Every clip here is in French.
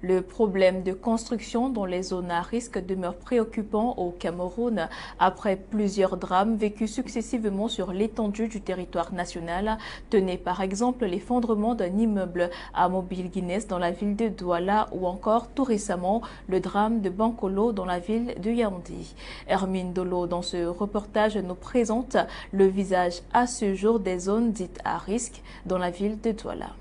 Le problème de construction dans les zones à risque demeure préoccupant au Cameroun après plusieurs drames vécus successivement sur l'étendue du territoire national. Tenez par exemple l'effondrement d'un immeuble à Mobile-Guinness dans la ville de Douala ou encore tout récemment le drame de Bankolo dans la ville de Yaoundé. Hermine Dolo dans ce reportage nous présente le visage à ce jour des zones dites à risque dans la ville de Douala.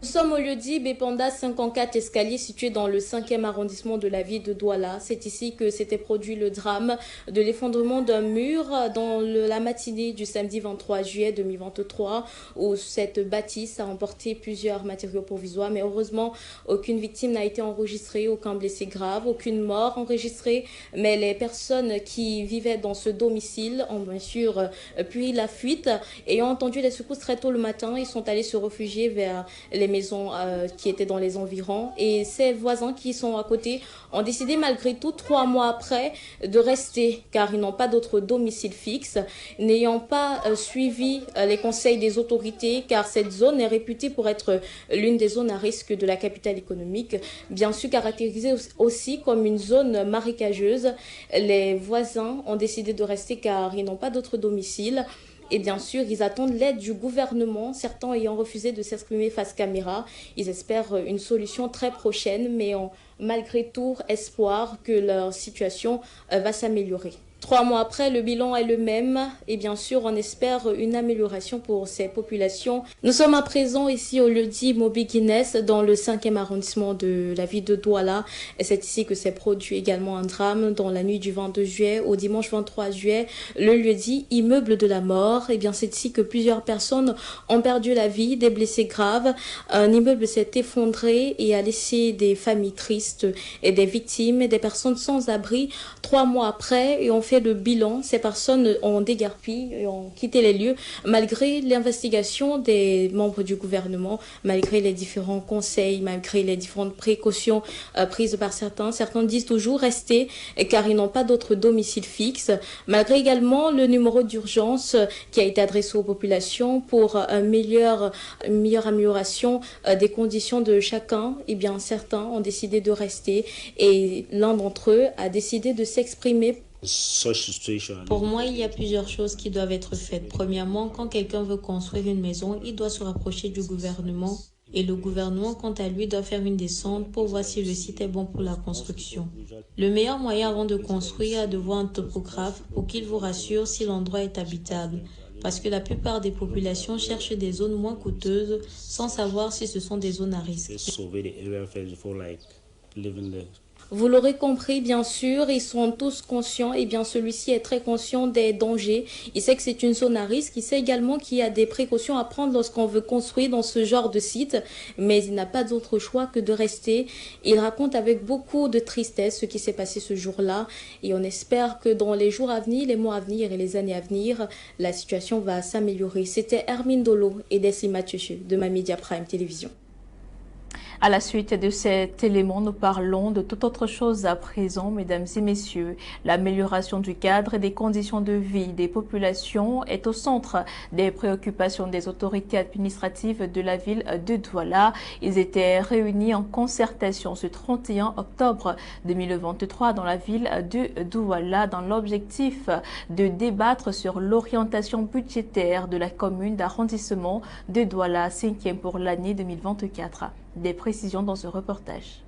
Nous sommes au lieu-dit Bépanda 54 escalier situé dans le 5e arrondissement de la ville de Douala. C'est ici que s'était produit le drame de l'effondrement d'un mur dans la matinée du samedi 23 juillet 2023 où cette bâtisse a emporté plusieurs matériaux provisoires. Mais heureusement, aucune victime n'a été enregistrée, aucun blessé grave, aucune mort enregistrée. Mais les personnes qui vivaient dans ce domicile ont bien sûr pris la fuite. Ayant entendu les secousses très tôt le matin, ils sont allés se réfugier vers les maisons qui étaient dans les environs et ses voisins qui sont à côté ont décidé malgré tout 3 mois après de rester car ils n'ont pas d'autre domicile fixe, n'ayant pas suivi les conseils des autorités car cette zone est réputée pour être l'une des zones à risque de la capitale économique, bien sûr caractérisée aussi comme une zone marécageuse. Les voisins ont décidé de rester car ils n'ont pas d'autre domicile. Et bien sûr, ils attendent l'aide du gouvernement, certains ayant refusé de s'exprimer face caméra. Ils espèrent une solution très prochaine, mais ont malgré tout espoir que leur situation va s'améliorer. 3 mois après, le bilan est le même et bien sûr, on espère une amélioration pour ces populations. Nous sommes à présent ici au lieu-dit Mobile-Guinness dans le 5e arrondissement de la ville de Douala. Et c'est ici que s'est produit également un drame dans la nuit du 22 juillet au dimanche 23 juillet. Le lieu-dit immeuble de la mort. Et bien c'est ici que plusieurs personnes ont perdu la vie, des blessés graves. Un immeuble s'est effondré et a laissé des familles tristes et des victimes et des personnes sans abri. 3 mois après, et on fait le bilan, ces personnes ont déguerpi et ont quitté les lieux malgré l'investigation des membres du gouvernement, malgré les différents conseils, malgré les différentes précautions prises par certains. Certains disent toujours rester car ils n'ont pas d'autre domicile fixe, malgré également le numéro d'urgence qui a été adressé aux populations pour une meilleure amélioration des conditions de chacun. Et bien certains ont décidé de rester et l'un d'entre eux a décidé de s'exprimer. Pour moi, il y a plusieurs choses qui doivent être faites. Premièrement, quand quelqu'un veut construire une maison, il doit se rapprocher du gouvernement. Et le gouvernement, quant à lui, doit faire une descente pour voir si le site est bon pour la construction. Le meilleur moyen avant de construire est de voir un topographe pour qu'il vous rassure si l'endroit est habitable. Parce que la plupart des populations cherchent des zones moins coûteuses sans savoir si ce sont des zones à risque. Vous l'aurez compris, bien sûr, ils sont tous conscients et bien celui-ci est très conscient des dangers. Il sait que c'est une zone à risque. Il sait également qu'il y a des précautions à prendre lorsqu'on veut construire dans ce genre de site, mais il n'a pas d'autre choix que de rester. Il raconte avec beaucoup de tristesse ce qui s'est passé ce jour-là et on espère que dans les jours à venir, les mois à venir et les années à venir, la situation va s'améliorer. C'était Hermine Dolo et Desi Mathieu de Mamedia Prime Télévision. À la suite de cet élément, nous parlons de toute autre chose à présent, mesdames et messieurs. L'amélioration du cadre et des conditions de vie des populations est au centre des préoccupations des autorités administratives de la ville de Douala. Ils étaient réunis en concertation ce 31 octobre 2023 dans la ville de Douala dans l'objectif de débattre sur l'orientation budgétaire de la commune d'arrondissement de Douala 5e pour l'année 2024. Des précisions dans ce reportage.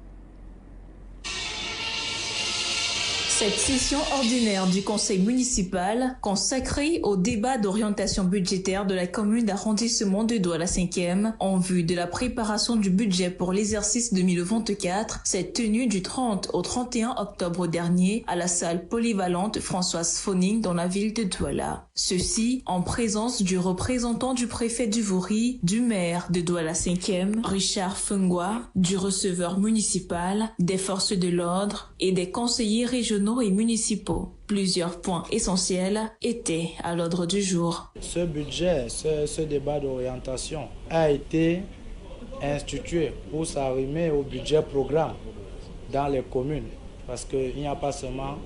Cette session ordinaire du conseil municipal consacrée au débat d'orientation budgétaire de la commune d'arrondissement de Douala 5e en vue de la préparation du budget pour l'exercice 2024 s'est tenue du 30 au 31 octobre dernier à la salle polyvalente Françoise Phoning dans la ville de Douala. Ceci en présence du représentant du préfet du Vouri, du maire de Douala 5e, Richard Fengwa, du receveur municipal, des forces de l'ordre et des conseillers régionaux et municipaux. Plusieurs points essentiels étaient à l'ordre du jour. Ce budget, ce débat d'orientation a été institué pour s'arrimer au budget programme dans les communes. Parce qu'il n'y a pas seulement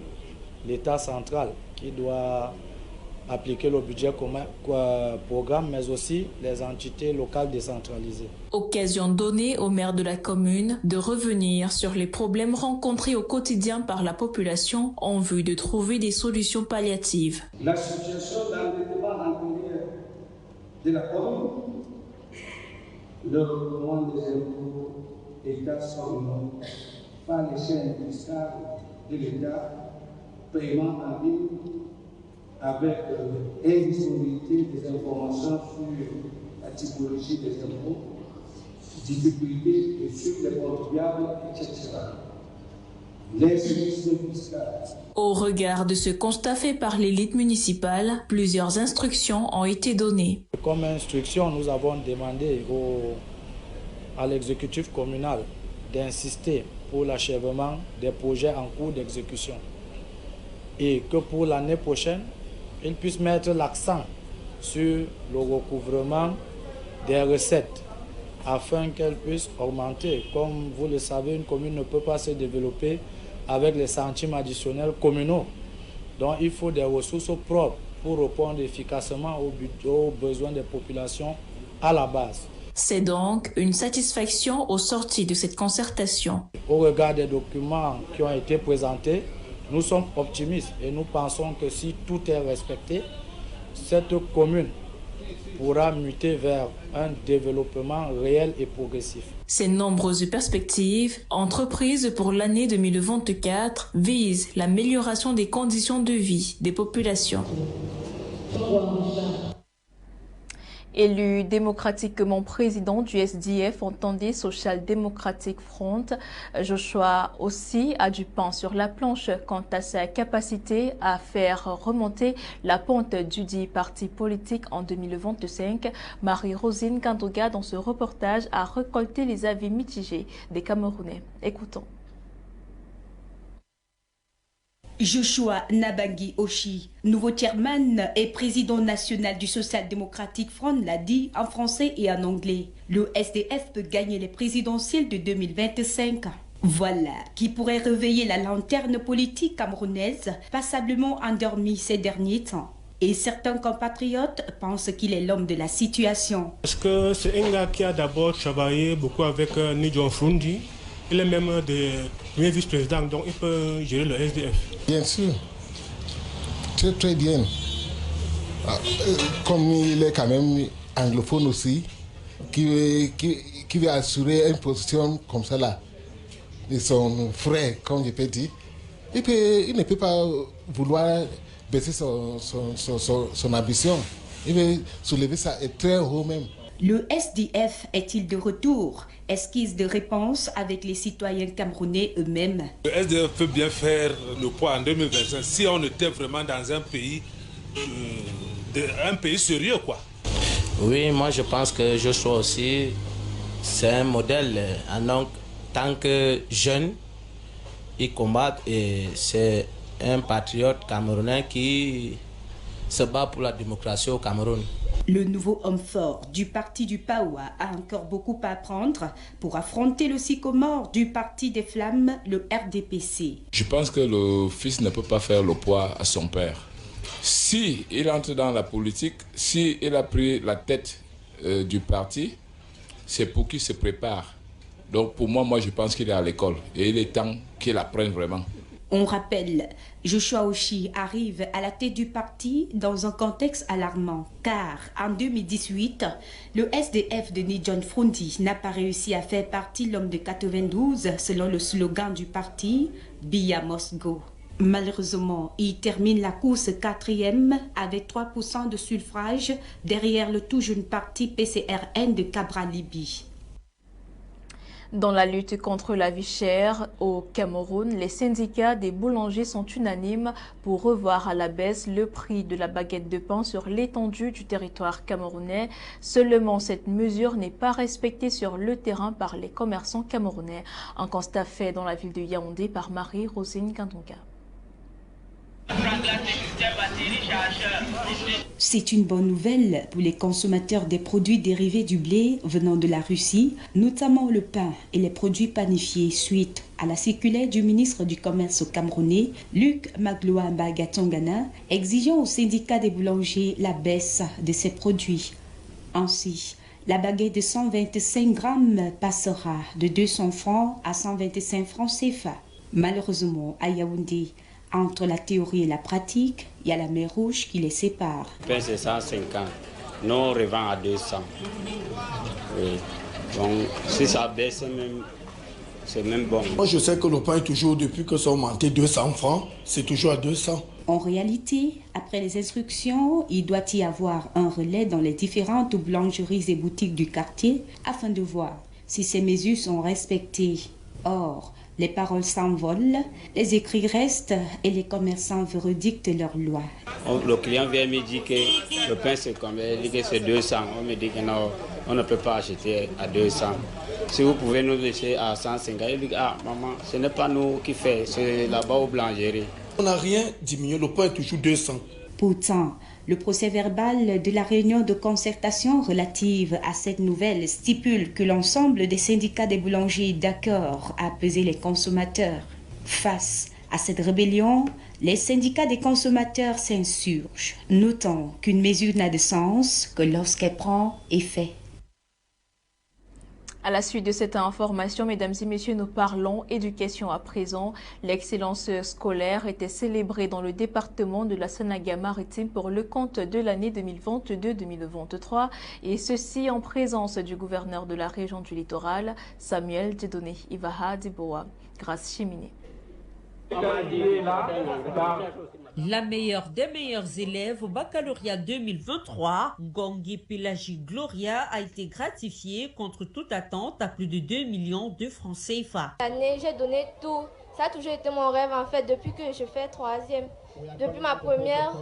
l'État central qui doit appliquer le budget commun, programme, mais aussi les entités locales décentralisées. Occasion donnée au maire de la commune de revenir sur les problèmes rencontrés au quotidien par la population en vue de trouver des solutions palliatives. La situation d'endettement antérieur de la commune, le recouvrement des impôts et taxes par les chaînes fiscales de l'État, paiement en ligne, avec indisponibilité des informations sur la typologie des impôts, difficultés sur les contribuables, etc. Les services fiscaux. Au regard de ce constat fait par l'élite municipale, plusieurs instructions ont été données. Comme instruction, nous avons demandé à l'exécutif communal d'insister pour l'achèvement des projets en cours d'exécution et que pour l'année prochaine, ils puissent mettre l'accent sur le recouvrement des recettes afin qu'elles puissent augmenter. Comme vous le savez, une commune ne peut pas se développer avec les centimes additionnels communaux. Donc il faut des ressources propres pour répondre efficacement aux besoins des populations à la base. C'est donc une satisfaction au sorti de cette concertation. Au regard des documents qui ont été présentés, nous sommes optimistes et nous pensons que si tout est respecté, cette commune pourra muter vers un développement réel et progressif. Ces nombreuses perspectives entreprises pour l'année 2024 visent l'amélioration des conditions de vie des populations. Élu démocratiquement président du SDF, entendez Social Democratic Front, Joshua aussi a du pain sur la planche quant à sa capacité à faire remonter la pente du dit parti politique en 2025. Marie-Rosine Kandoga, dans ce reportage, a récolté les avis mitigés des Camerounais. Écoutons. Joshua Nabangui Oshi, nouveau chairman et président national du Social Democratic Front, l'a dit en français et en anglais. Le SDF peut gagner les présidentielles de 2025. Voilà qui pourrait réveiller la lanterne politique camerounaise, passablement endormie ces derniers temps. Et certains compatriotes pensent qu'il est l'homme de la situation. Parce que c'est un gars qui a d'abord travaillé beaucoup avec Nidjon Fundi. Il est même le vice-président, donc il peut gérer le SDF. Bien sûr, très très bien. Comme il est quand même anglophone aussi, qui veut assurer une position comme ça là, de son frère, comme je peux dire, il ne peut pas vouloir baisser son ambition. Il veut soulever ça très haut même. Le SDF est-il de retour? Esquisse de réponse avec les citoyens camerounais eux-mêmes. Le SDF peut bien faire le poids en 2025 si on était vraiment dans un pays sérieux, quoi. Oui, moi je pense que Joshua aussi, c'est un modèle. En tant que jeune, il combat et c'est un patriote camerounais qui se bat pour la démocratie au Cameroun. Le nouveau homme fort du parti du Paoua a encore beaucoup à apprendre pour affronter le sycomore du parti des Flammes, le RDPC. Je pense que le fils ne peut pas faire le poids à son père. Si il entre dans la politique, si il a pris la tête du parti, c'est pour qu'il se prépare. Donc pour moi, je pense qu'il est à l'école et il est temps qu'il apprenne vraiment. On rappelle, Joshua Oshi arrive à la tête du parti dans un contexte alarmant, car en 2018, le SDF de Nidjon Fundi n'a pas réussi à faire partie l'homme de 92, selon le slogan du parti, Biya Must Go. Malheureusement, il termine la course 4e avec 3% de suffrage derrière le tout jeune parti PCRN de Cabra-Libi. Dans la lutte contre la vie chère au Cameroun, les syndicats des boulangers sont unanimes pour revoir à la baisse le prix de la baguette de pain sur l'étendue du territoire camerounais. Seulement, cette mesure n'est pas respectée sur le terrain par les commerçants camerounais. Un constat fait dans la ville de Yaoundé par Marie-Rosine Kantonga. C'est une bonne nouvelle pour les consommateurs des produits dérivés du blé venant de la Russie, notamment le pain et les produits panifiés suite à la circulaire du ministre du Commerce camerounais, Luc Magloa Gatongana, exigeant au syndicat des boulangers la baisse de ces produits. Ainsi, la baguette de 125 grammes passera de 200 francs à 125 francs CFA. Malheureusement, à Yaoundé, entre la théorie et la pratique, il y a la mer Rouge qui les sépare. Le pain c'est 150, nous on revend à 200. Oui. Donc si ça baisse même, c'est même bon. Moi je sais que le pain est toujours, depuis que ça a augmenté 200 francs, c'est toujours à 200. En réalité, après les instructions, il doit y avoir un relais dans les différentes boulangeries et boutiques du quartier afin de voir si ces mesures sont respectées. Or, les paroles s'envolent, les écrits restent et les commerçants redictent leurs lois. Le client vient me dire que le pain c'est combien? Il dit que c'est 200. On me dit que non, on ne peut pas acheter à 200. Si vous pouvez nous laisser à 150, il dit ah maman, ce n'est pas nous qui fait, c'est là-bas aux boulangeries. On n'a rien diminué, le pain est toujours 200. Pourtant, le procès-verbal de la réunion de concertation relative à cette nouvelle stipule que l'ensemble des syndicats des boulangers est d'accord à peser les consommateurs. Face à cette rébellion, les syndicats des consommateurs s'insurgent, notant qu'une mesure n'a de sens que lorsqu'elle prend effet. À la suite de cette information, mesdames et messieurs, nous parlons éducation à présent. L'excellence scolaire était célébrée dans le département de la Sanaga-Maritime pour le compte de l'année 2022-2023 et ceci en présence du gouverneur de la région du littoral, Samuel Dieudonné Ivaha Diboa. Grâce Chiminé. La meilleure des meilleurs élèves au baccalauréat 2023, Ngongi Pelagi Gloria, a été gratifiée contre toute attente à plus de 2 millions de francs CFA. L'année, j'ai donné tout. Ça a toujours été mon rêve en fait depuis que je fais 3e. Depuis ma première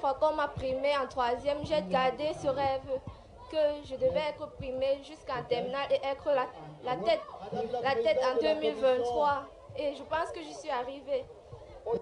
fois qu'on m'a primé en 3e, j'ai gardé ce rêve que je devais être primée jusqu'en terminale et être la tête en 2023. Et je pense que j'y suis arrivée.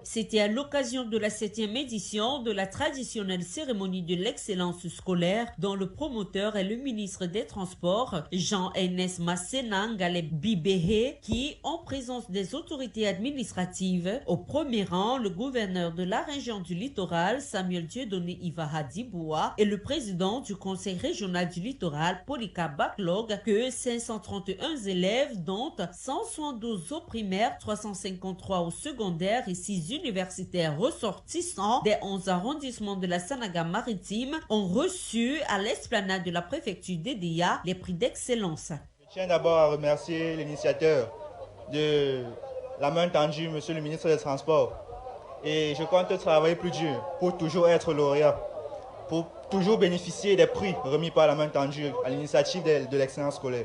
C'était à l'occasion de la 7e édition de la traditionnelle cérémonie de l'excellence scolaire dont le promoteur est le ministre des Transports, Jean-Enes Masséna Ngaleb Bibehe, qui, en présence des autorités administratives, au premier rang, le gouverneur de la région du littoral, Samuel Dieudonné Ivaha Diboa, et le président du conseil régional du littoral, Polika Backlog, que 531 élèves, dont 172 au primaire, 353 au secondaire et 6 universitaires ressortissants des 11 arrondissements de la Sanaga-Maritime ont reçu à l'esplanade de la préfecture d'Edéa les prix d'excellence. Je tiens d'abord à remercier l'initiateur de la main tendue, monsieur le ministre des Transports. Et je compte travailler plus dur pour toujours être lauréat, pour toujours bénéficier des prix remis par la main tendue à l'initiative de l'excellence scolaire.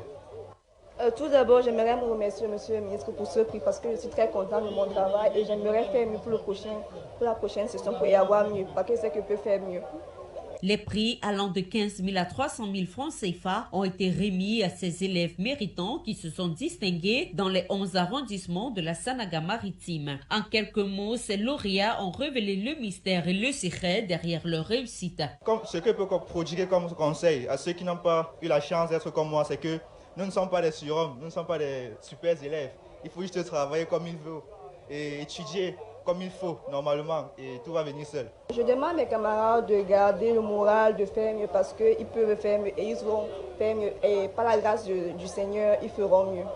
Tout d'abord, j'aimerais me remercier monsieur le ministre pour ce prix parce que je suis très content de mon travail et j'aimerais faire mieux pour la prochaine session pour y avoir mieux, parce que c'est que je peux faire mieux. Les prix allant de 15 000 à 300 000 francs CFA ont été remis à ces élèves méritants qui se sont distingués dans les 11 arrondissements de la Sanaga-Maritime. En quelques mots, ces lauréats ont révélé le mystère et le secret derrière leur réussite. Ce que je peux prodiguer comme conseil à ceux qui n'ont pas eu la chance d'être comme moi, c'est que nous ne sommes pas des surhommes, nous ne sommes pas des super élèves. Il faut juste travailler comme il veut et étudier comme il faut normalement et tout va venir seul. Je demande à mes camarades de garder le moral, de faire mieux parce qu'ils peuvent faire mieux et ils vont faire mieux. Et par la grâce du Seigneur, ils feront mieux.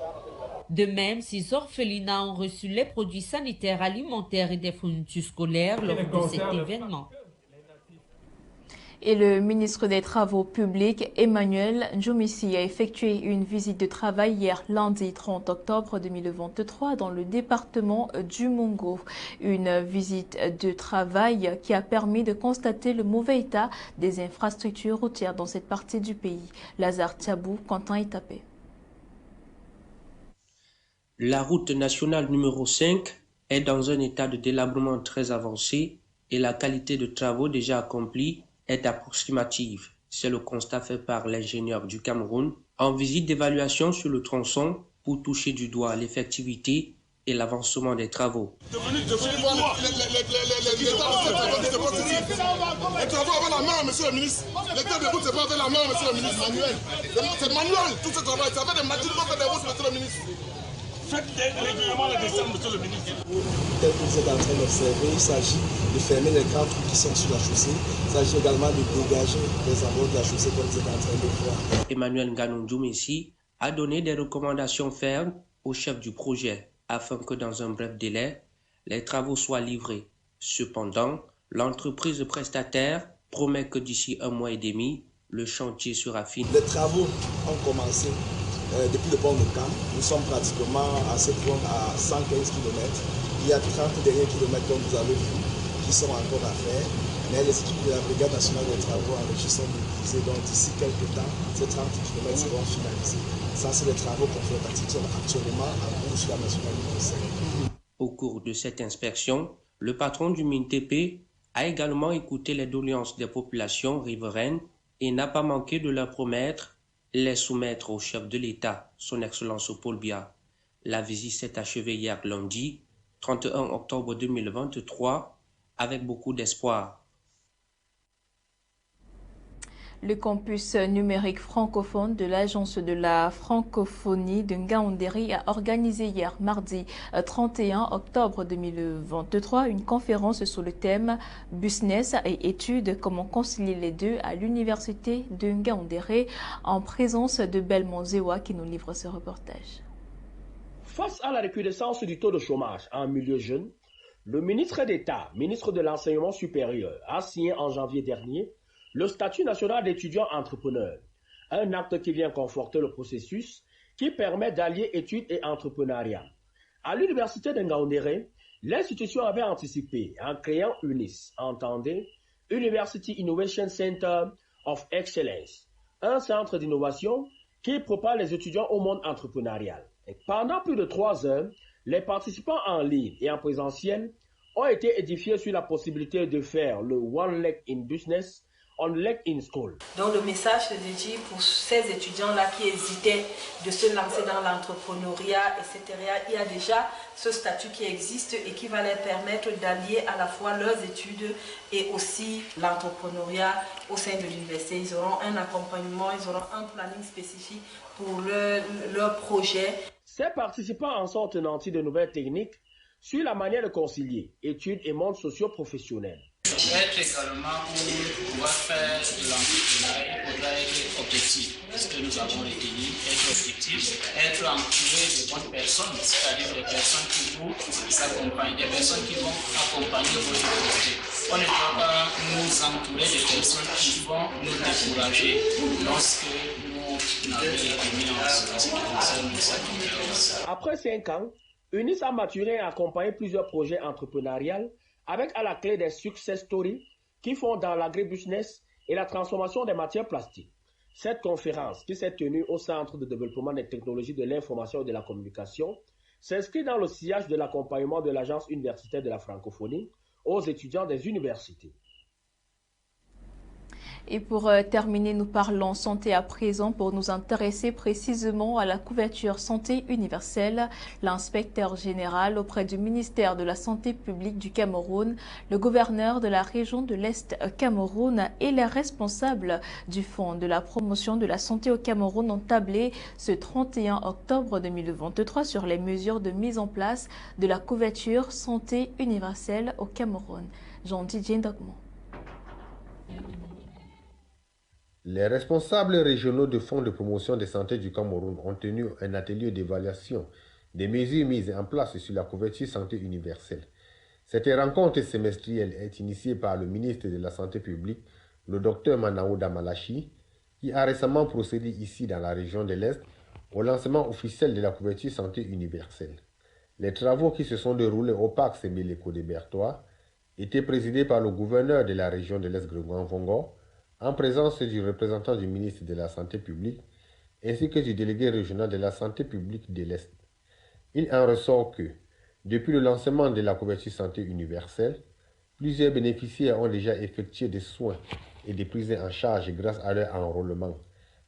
De même, 6 orphelinats ont reçu les produits sanitaires, alimentaires et des fournitures scolaires lors de cet événement. Et le ministre des Travaux publics, Emmanuel Njomissi, a effectué une visite de travail hier lundi 30 octobre 2023 dans le département du Mongo. Une visite de travail qui a permis de constater le mauvais état des infrastructures routières dans cette partie du pays. Lazare Tiabou, Quentin Itapé. La route nationale numéro 5 est dans un état de délabrement très avancé et la qualité de travaux déjà accomplis est approximative. C'est le constat fait par l'ingénieur du Cameroun en visite d'évaluation sur le tronçon pour toucher du doigt l'effectivité et l'avancement des travaux. Les travaux avec la main, monsieur le ministre. Les terres de route, c'est pas avec la main, monsieur le ministre. Manuel. C'est manuel, tout ce travail. C'est avec des machines qu'on fait des routes, monsieur le ministre. Faites régulièrement les dessins, monsieur le ministre. Tel que vous êtes en train d'observer, il s'agit de fermer les grands trous qui sont sur la chaussée. Il s'agit également de dégager les abords de la chaussée comme vous êtes en train de voir. Emmanuel Ngannou-Djoumissi a donné des recommandations fermes au chef du projet afin que dans un bref délai, les travaux soient livrés. Cependant, l'entreprise prestataire promet que d'ici 1 mois et demi, le chantier sera fini. Les travaux ont commencé depuis le pont de Cam. Nous sommes pratiquement à ce point à 115 km. Il y a 30 derniers kilomètres, comme vous avez vu, qui sont encore à faire. Mais les équipes de la Brigade nationale des travaux enrichissants mobilisées. Donc d'ici quelques temps, ces 30 km seront finalisés. Ça, c'est les travaux qu'on fait actuellement en cours sur la nationale numéro 5. Au cours de cette inspection, le patron du MINTP a également écouté les doléances des populations riveraines et n'a pas manqué de leur promettre les soumettre au chef de l'État, son Excellence Paul Biya. La visite s'est achevée hier lundi, 31 octobre 2023, avec beaucoup d'espoir. Le campus numérique francophone de l'Agence de la francophonie de Ngaoundéré a organisé hier mardi 31 octobre 2023 une conférence sur le thème « Business et études, comment concilier les deux » à l'université de Ngaoundéré en présence de Belmont Zewa qui nous livre ce reportage. Face à la recrudescence du taux de chômage en milieu jeune, le ministre d'État, ministre de l'Enseignement supérieur, a signé en janvier dernier le statut national d'étudiant entrepreneur, un acte qui vient conforter le processus qui permet d'allier études et entrepreneuriat. À l'université de Ngaoundéré, l'institution avait anticipé en créant UNIS, entendez, University Innovation Center of Excellence, un centre d'innovation qui prépare les étudiants au monde entrepreneurial. Et pendant plus de 3 heures, les participants en ligne et en présentiel ont été édifiés sur la possibilité de faire le One Leg in Business, On Leg in School. Donc le message se dit pour ces étudiants-là qui hésitaient de se lancer dans l'entrepreneuriat, etc. Il y a déjà ce statut qui existe et qui va leur permettre d'allier à la fois leurs études et aussi l'entrepreneuriat au sein de l'université. Ils auront un accompagnement, ils auront un planning spécifique pour leur projet. Ces participants en sont nantis de nouvelles techniques sur la manière de concilier études et monde socio-professionnel. Être également pour pouvoir faire de l'entrepreneuriat, il faudra être objectif. Ce que nous avons retenu, être objectif, être entouré de bonnes personnes, c'est-à-dire des personnes qui vous accompagnent, des personnes qui vont accompagner votre projet. On ne doit pas nous entourer de personnes qui vont nous décourager lorsque nous n'avons retenu en ce qui concerne cette conférence. Après 5 ans, UNIS a maturé et accompagné plusieurs projets entrepreneuriaux avec à la clé des success stories qui font dans l'agribusiness et la transformation des matières plastiques. Cette conférence, qui s'est tenue au Centre de développement des technologies de l'information et de la communication, s'inscrit dans le sillage de l'accompagnement de l'Agence universitaire de la francophonie aux étudiants des universités. Et pour terminer, nous parlons santé à présent pour nous intéresser précisément à la couverture santé universelle. L'inspecteur général auprès du ministère de la Santé publique du Cameroun, le gouverneur de la région de l'Est Cameroun et les responsables du Fonds de la promotion de la santé au Cameroun ont tablé ce 31 octobre 2023 sur les mesures de mise en place de la couverture santé universelle au Cameroun. Jean-Didier Ndogmo. Les responsables régionaux du Fonds de promotion de santé du Cameroun ont tenu un atelier d'évaluation des mesures mises en place sur la couverture santé universelle. Cette rencontre semestrielle est initiée par le ministre de la Santé publique, le Dr Manaouda Malachi, qui a récemment procédé ici dans la région de l'Est au lancement officiel de la couverture santé universelle. Les travaux qui se sont déroulés au parc Sébéléco de Bertois étaient présidés par le gouverneur de la région de l'Est, Grégoire Vongo, en présence du représentant du ministre de la Santé publique ainsi que du délégué régional de la Santé publique de l'Est. Il en ressort que, depuis le lancement de la couverture santé universelle, plusieurs bénéficiaires ont déjà effectué des soins et des prises en charge grâce à leur enrôlement.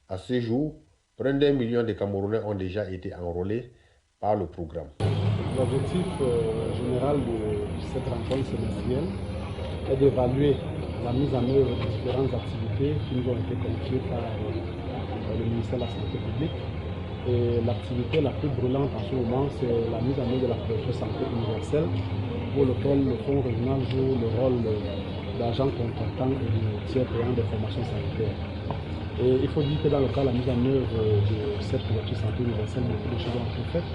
À ce jour, près d'1 million de Camerounais ont déjà été enrôlés par le programme. L'objectif général de cette rencontre semestrielle est d'évaluer la mise en œuvre de différentes activités qui nous ont été confiées par le ministère de la Santé publique. Et l'activité la plus brûlante en ce moment, c'est la mise en œuvre de la couverture santé universelle, pour lequel le Fonds régional joue le rôle d'agent contractant et de tiers payant des formations sanitaires. Et il faut dire que dans le cas de la mise en œuvre de cette couverture santé universelle, beaucoup de choses ont été faites,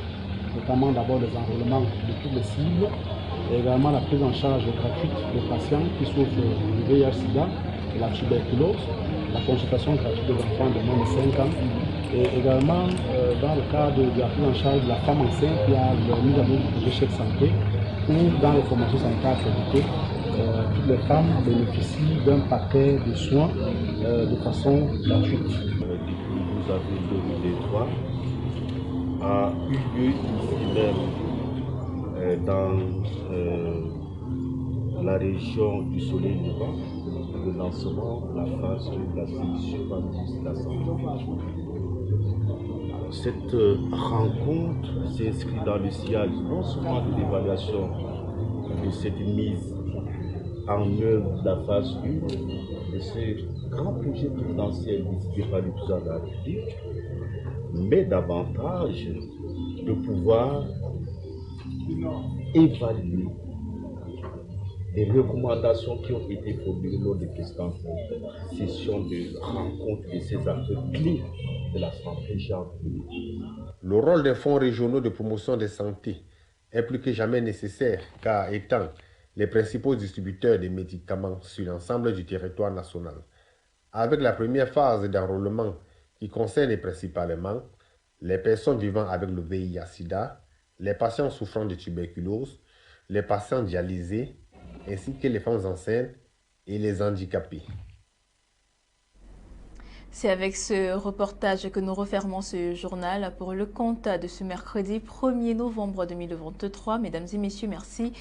notamment d'abord les enrôlements de toutes les cibles, et également la prise en charge gratuite des patients qui souffrent du VIH-Sida, de la tuberculose, la consultation gratuite des enfants de moins de 5 ans, et également dans le cadre de la prise en charge de la femme enceinte, il y a la mise en œuvre du projet Chèque Santé, où dans les formations sanitaires accréditées, toutes les femmes bénéficient d'un paquet de soins de façon gratuite. Vous avez le D3 a eu lieu ici même dans la région du Soleil Levant, le lancement de la phase de la de la santé. Cette rencontre s'inscrit dans le sillage non seulement de l'évaluation de cette mise en œuvre de la phase 1 de ce grand projet présidentiel décidé par le président de la République, mais davantage de pouvoir évaluer les recommandations qui ont été formulées lors des précédentes sessions de rencontre de ces acteurs clés de la santé. Le rôle des fonds régionaux de promotion de santé est plus que jamais nécessaire, car étant les principaux distributeurs des médicaments sur l'ensemble du territoire national. Avec la première phase d'enrôlement qui concerne principalement les personnes vivant avec le VIH-Sida, les patients souffrant de tuberculose, les patients dialysés, ainsi que les femmes enceintes et les handicapés. C'est avec ce reportage que nous refermons ce journal pour le compte de ce mercredi 1er novembre 2023. Mesdames et messieurs, merci